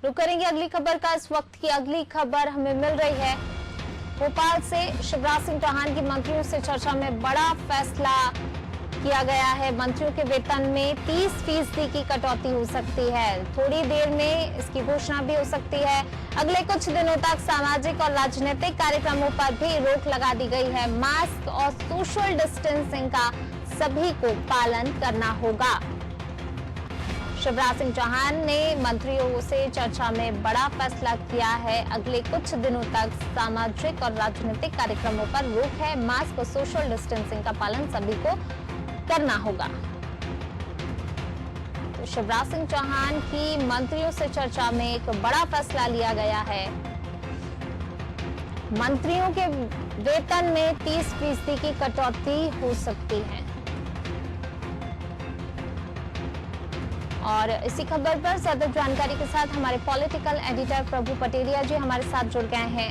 रुक करेंगे अगली खबर का। इस वक्त की अगली खबर हमें मिल रही है भोपाल से। शिवराज सिंह चौहान की मंत्रियों से चर्चा में बड़ा फैसला किया गया है। मंत्रियों के वेतन में 30% की कटौती हो सकती है। थोड़ी देर में इसकी घोषणा भी हो सकती है। अगले कुछ दिनों तक सामाजिक और राजनीतिक कार्यक्रमों पर भी रोक लगा दी गई है। मास्क और सोशल डिस्टेंसिंग का सभी को पालन करना होगा। शिवराज सिंह चौहान ने मंत्रियों से चर्चा में बड़ा फैसला किया है। अगले कुछ दिनों तक सामाजिक और राजनीतिक कार्यक्रमों पर रोक है। मास्क और सोशल डिस्टेंसिंग का पालन सभी को करना होगा। तो शिवराज सिंह चौहान की मंत्रियों से चर्चा में एक बड़ा फैसला लिया गया है। मंत्रियों के वेतन में 30% की कटौती हो सकती है। और इसी खबर पर ज्यादा जानकारी के साथ हमारे पॉलिटिकल एडिटर प्रभु पटेलिया जी हमारे साथ जुड़ गए हैं।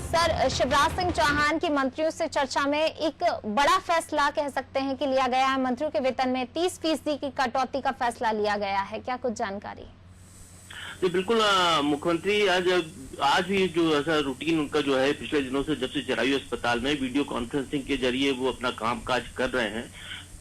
सर, शिवराज सिंह चौहान की मंत्रियों से चर्चा में एक बड़ा फैसला कह सकते हैं कि लिया गया है। मंत्रियों के वेतन में 30% की कटौती का फैसला लिया गया है, क्या कुछ जानकारी? जी बिल्कुल, मुख्यमंत्री आज भी जो ऐसा रूटीन उनका जो है पिछले दिनों से, जब से जरायु अस्पताल में वीडियो कॉन्फ्रेंसिंग के जरिए वो अपना कामकाज कर रहे हैं,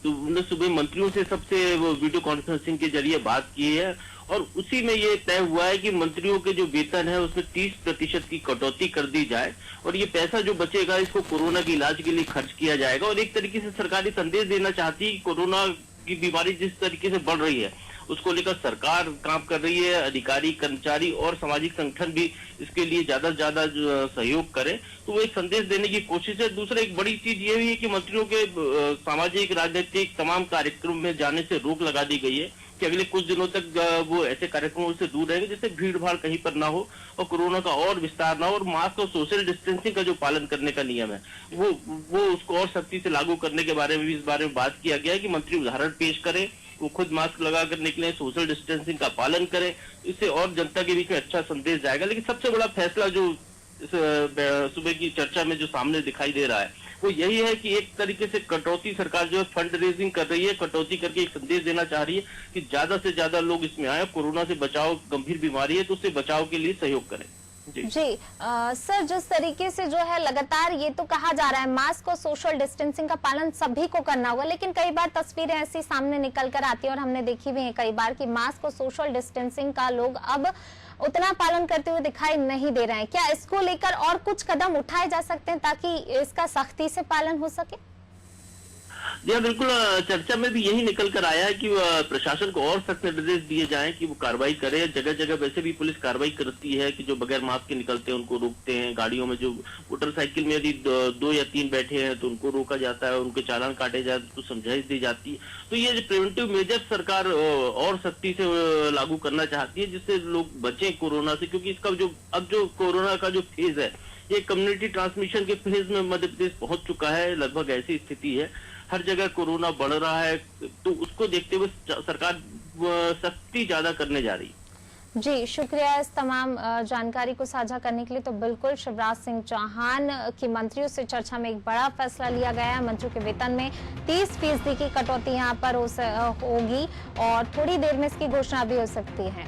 तो उन्होंने सुबह मंत्रियों से सबसे वो वीडियो कॉन्फ्रेंसिंग के जरिए बात की है और उसी में ये तय हुआ है कि मंत्रियों के जो वेतन है उसमें 30% की कटौती कर दी जाए और ये पैसा जो बचेगा इसको कोरोना के इलाज के लिए खर्च किया जाएगा। और एक तरीके से सरकार संदेश देना चाहती है कि कोरोना की बीमारी जिस तरीके से बढ़ रही है उसको लेकर सरकार काम कर रही है। अधिकारी, कर्मचारी और सामाजिक संगठन भी इसके लिए ज्यादा से ज्यादा सहयोग करें, तो वो एक संदेश देने की कोशिश है। दूसरा एक बड़ी चीज ये भी है कि मंत्रियों के सामाजिक, राजनीतिक तमाम कार्यक्रम में जाने से रोक लगा दी गई है कि अगले कुछ दिनों तक वो ऐसे कार्यक्रमों से दूर रहेंगे जिससे भीड़ भाड़ कहीं पर ना हो और कोरोना का और विस्तार ना हो। और मास्क और सोशल डिस्टेंसिंग का जो पालन करने का नियम है वो उसको और सख्ती से लागू करने के बारे में भी इस बारे में बात किया गया है कि मंत्री उदाहरण पेश करें, वो खुद मास्क लगा कर निकले, सोशल डिस्टेंसिंग का पालन करें, इससे और जनता के बीच में अच्छा संदेश जाएगा। लेकिन सबसे बड़ा फैसला जो सुबह की चर्चा में जो सामने दिखाई दे रहा है वो यही है कि एक तरीके से कटौती, सरकार जो है फंड रेजिंग कर रही है, कटौती करके एक संदेश देना चाह रही है कि ज्यादा से ज्यादा लोग इसमें आए। कोरोना से बचाव गंभीर बीमारी है तो उससे बचाव के लिए सहयोग करें। जी सर, जिस तरीके से जो है लगातार ये तो कहा जा रहा है मास्क और सोशल डिस्टेंसिंग का पालन सभी को करना होगा, लेकिन कई बार तस्वीरें ऐसी सामने निकल कर आती है और हमने देखी भी है कई बार कि मास्क और सोशल डिस्टेंसिंग का लोग अब उतना पालन करते हुए दिखाई नहीं दे रहे हैं। क्या इसको लेकर और कुछ कदम उठाए जा सकते हैं ताकि इसका सख्ती से पालन हो सके? जी हाँ, बिल्कुल, चर्चा में भी यही निकल कर आया है कि प्रशासन को और सख्त निर्देश दिए जाएं कि वो कार्रवाई करे। जगह जगह वैसे भी पुलिस कार्रवाई करती है कि जो बगैर मास्क के निकलते हैं उनको रोकते हैं। गाड़ियों में जो मोटरसाइकिल में यदि 2 या 3 बैठे हैं तो उनको रोका जाता है, उनके चालान काटे जाते हैं, तो समझाइश दी जाती है। तो ये जो प्रिवेंटिव मेजर सरकार और सख्ती से लागू करना चाहती है जिससे लोग बचें कोरोना से, क्योंकि इसका जो कोरोना का जो फेज है ये कम्युनिटी ट्रांसमिशन के फेज में मध्य प्रदेश पहुंच चुका है। लगभग ऐसी स्थिति है, हर जगह कोरोना बढ़ रहा है, तो उसको देखते हुए सरकार सख्ती ज्यादा करने जा रही है। जी, शुक्रिया इस तमाम जानकारी को साझा करने के लिए। तो बिल्कुल शिवराज सिंह चौहान की मंत्रियों से चर्चा में एक बड़ा फैसला लिया गया है। मंत्रियों के वेतन में 30% की कटौती यहाँ पर होगी और थोड़ी देर में इसकी घोषणा भी हो सकती है।